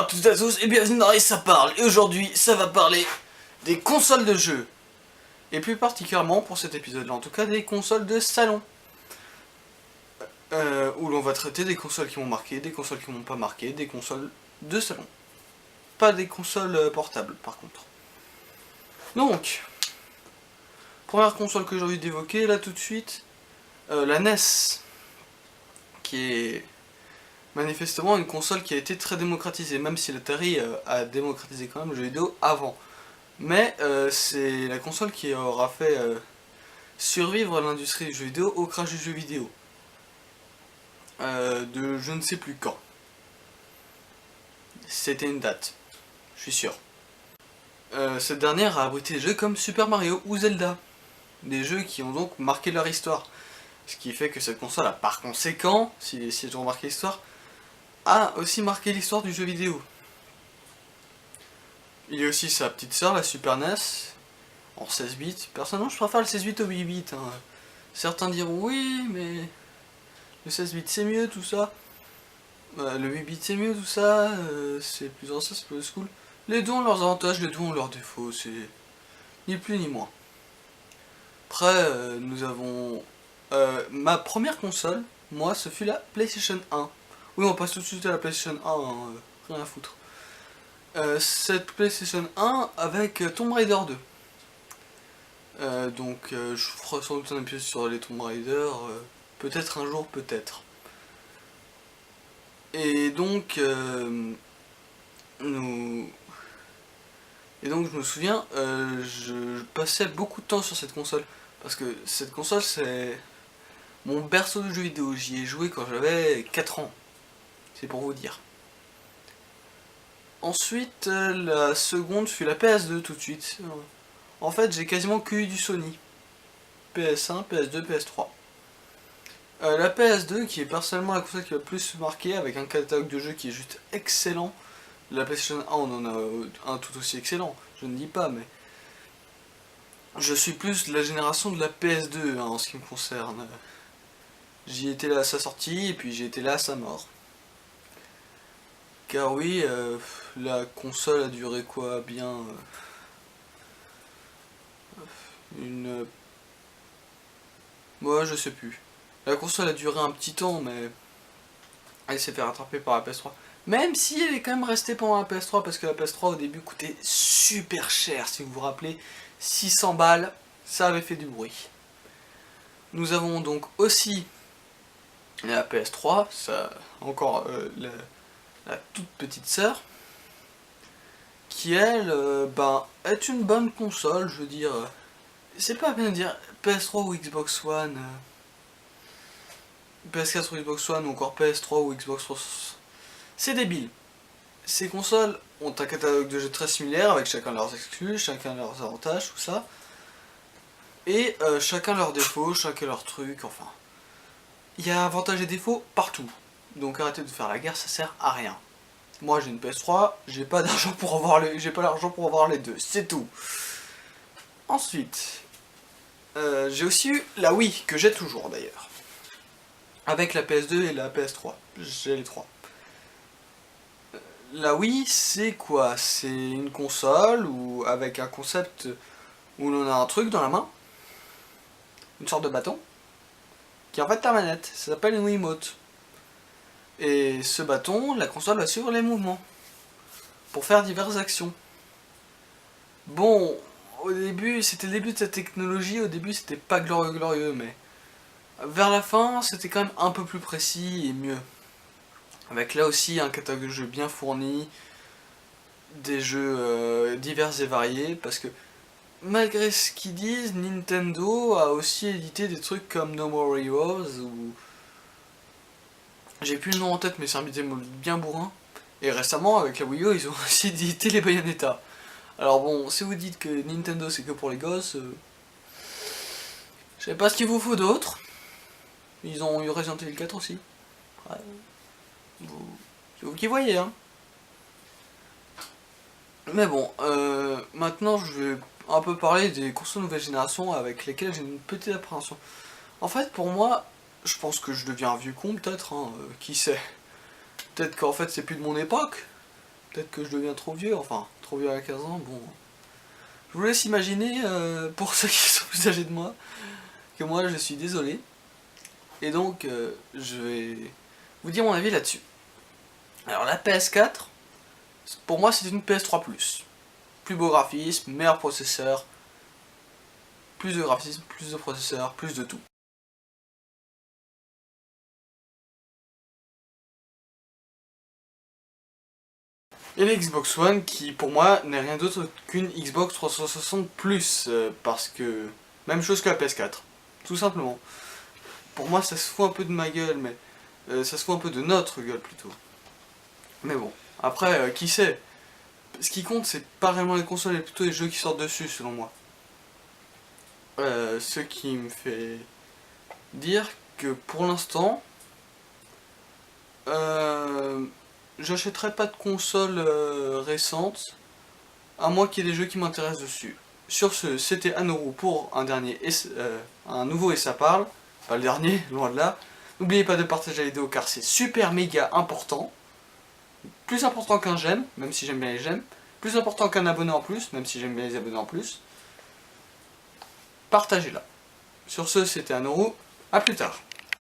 à toutes et à tous et bienvenue dans Ça Parle. Et aujourd'hui, ça va parler des consoles de jeux. Et plus particulièrement pour cet épisode-là, en tout cas des consoles de salon. Où l'on va traiter des consoles qui m'ont marqué, des consoles qui m'ont pas marqué, des consoles de salon. Pas des consoles portables par contre. Donc, première console que j'ai envie d'évoquer là tout de suite, la NES. Qui est manifestement une console qui a été très démocratisée, même si l'Atari a démocratisé quand même le jeu vidéo avant. Mais c'est la console qui aura fait survivre l'industrie du jeu vidéo au crash du jeu vidéo. De je ne sais plus quand. C'était une date, je suis sûr. Cette dernière a abrité des jeux comme Super Mario ou Zelda. Des jeux qui ont donc marqué leur histoire. Ce qui fait que cette console a par conséquent, si elles ont marqué l'histoire, a aussi marqué l'histoire du jeu vidéo. Il y a aussi sa petite sœur, la Super NES, en 16 bits. Personnellement, je préfère le 16 bits au 8 bits. Hein. Certains diront oui, mais le 16 bits c'est mieux, tout ça. Le 8 bits c'est mieux, tout ça. C'est plus ancien, c'est plus old school. Les deux ont leurs avantages, les deux ont leurs défauts. C'est ni plus ni moins. Après, nous avons ma première console. Moi, ce fut la PlayStation 1. Oui, on passe tout de suite à la PlayStation 1, hein, rien à foutre. Cette PlayStation 1 avec Tomb Raider 2. Donc je ferai sans doute un épisode sur les Tomb Raider, peut-être un jour, peut-être. Et donc, je me souviens, je passais beaucoup de temps sur cette console. Parce que cette console, c'est mon berceau de jeux vidéo. J'y ai joué quand j'avais 4 ans. C'est pour vous dire. Ensuite, la seconde fut la PS2 tout de suite. En fait, j'ai quasiment que eu du Sony. PS1, PS2, PS3. La PS2 qui est personnellement la console qui m'a le plus marqué, avec un catalogue de jeux qui est juste excellent. La PlayStation 1, on en a un tout aussi excellent, je ne dis pas, mais je suis plus de la génération de la PS2 hein, en ce qui me concerne. J'y étais là à sa sortie et puis j'ai été là à sa mort. Car oui, la console a duré quoi bien moi je sais plus. La console a duré un petit temps mais elle s'est fait rattraper par la PS3. Même si elle est quand même restée pendant la PS3 parce que la PS3 au début coûtait super cher si vous vous rappelez. 600 balles, ça avait fait du bruit. Nous avons donc aussi la PS3, ça encore la toute petite sœur, qui elle, est une bonne console, je veux dire. C'est pas à peine de dire PS3 ou Xbox One, PS4 ou Xbox One ou encore PS3 ou Xbox 360. C'est débile. Ces consoles ont un catalogue de jeux très similaire avec chacun leurs exclus, chacun leurs avantages, tout ça. Et chacun leurs défauts, chacun leurs trucs, enfin. Il y a avantages et défauts partout. Donc arrêtez de faire la guerre, ça sert à rien. Moi j'ai une PS3, j'ai pas d'argent pour avoir les deux, c'est tout. Ensuite, j'ai aussi eu la Wii, que j'ai toujours d'ailleurs. Avec la PS2 et la PS3, j'ai les trois. La Wii, c'est quoi? C'est une console ou avec un concept où l'on a un truc dans la main, une sorte de bâton, qui est en fait ta manette, ça s'appelle une Wiimote. Et ce bâton, la console va suivre les mouvements, pour faire diverses actions. Bon, au début, c'était le début de cette technologie, au début c'était pas glorieux, mais vers la fin, c'était quand même un peu plus précis et mieux. Avec là aussi un catalogue de jeux bien fourni, des jeux divers et variés, parce que malgré ce qu'ils disent, Nintendo a aussi édité des trucs comme No More Heroes, ou... J'ai plus le nom en tête, mais c'est un beat'em bien bourrin. Et récemment, avec la Wii U, ils ont aussi édité les Bayonetta. Alors bon, si vous dites que Nintendo c'est que pour les gosses, je sais pas ce qu'il vous faut d'autre. Ils ont eu Resident Evil 4 aussi. Ouais. C'est vous qui voyez, hein. Mais bon, maintenant je vais un peu parler des consoles nouvelle génération avec lesquelles j'ai une petite appréhension. En fait, pour moi, je pense que je deviens un vieux con peut-être, hein, qui sait. Peut-être qu'en fait c'est plus de mon époque. Peut-être que je deviens trop vieux, enfin, trop vieux à 15 ans, bon. Je vous laisse imaginer, pour ceux qui sont plus âgés de moi, que moi je suis désolé. Et donc, je vais vous dire mon avis là-dessus. Alors la PS4, pour moi c'est une PS3+. Plus beau graphisme, meilleur processeur, plus de graphisme, plus de processeur, plus de tout. Et la Xbox One qui pour moi n'est rien d'autre qu'une Xbox 360 Plus, parce que même chose que la PS4, tout simplement. Pour moi ça se fout un peu de ma gueule, mais ça se fout un peu de notre gueule plutôt. Mais bon, après qui sait. Ce qui compte c'est pas vraiment les consoles, mais plutôt les jeux qui sortent dessus selon moi. Ce qui me fait dire que pour l'instant, j'achèterai pas de console récente, à moins qu'il y ait des jeux qui m'intéressent dessus. Sur ce, c'était 1€ pour un nouveau et ça parle, pas le dernier, loin de là. N'oubliez pas de partager la vidéo car c'est super méga important. Plus important qu'un j'aime, même si j'aime bien les j'aime. Plus important qu'un abonné en plus, même si j'aime bien les abonnés en plus. Partagez-la. Sur ce, c'était 1€, à plus tard.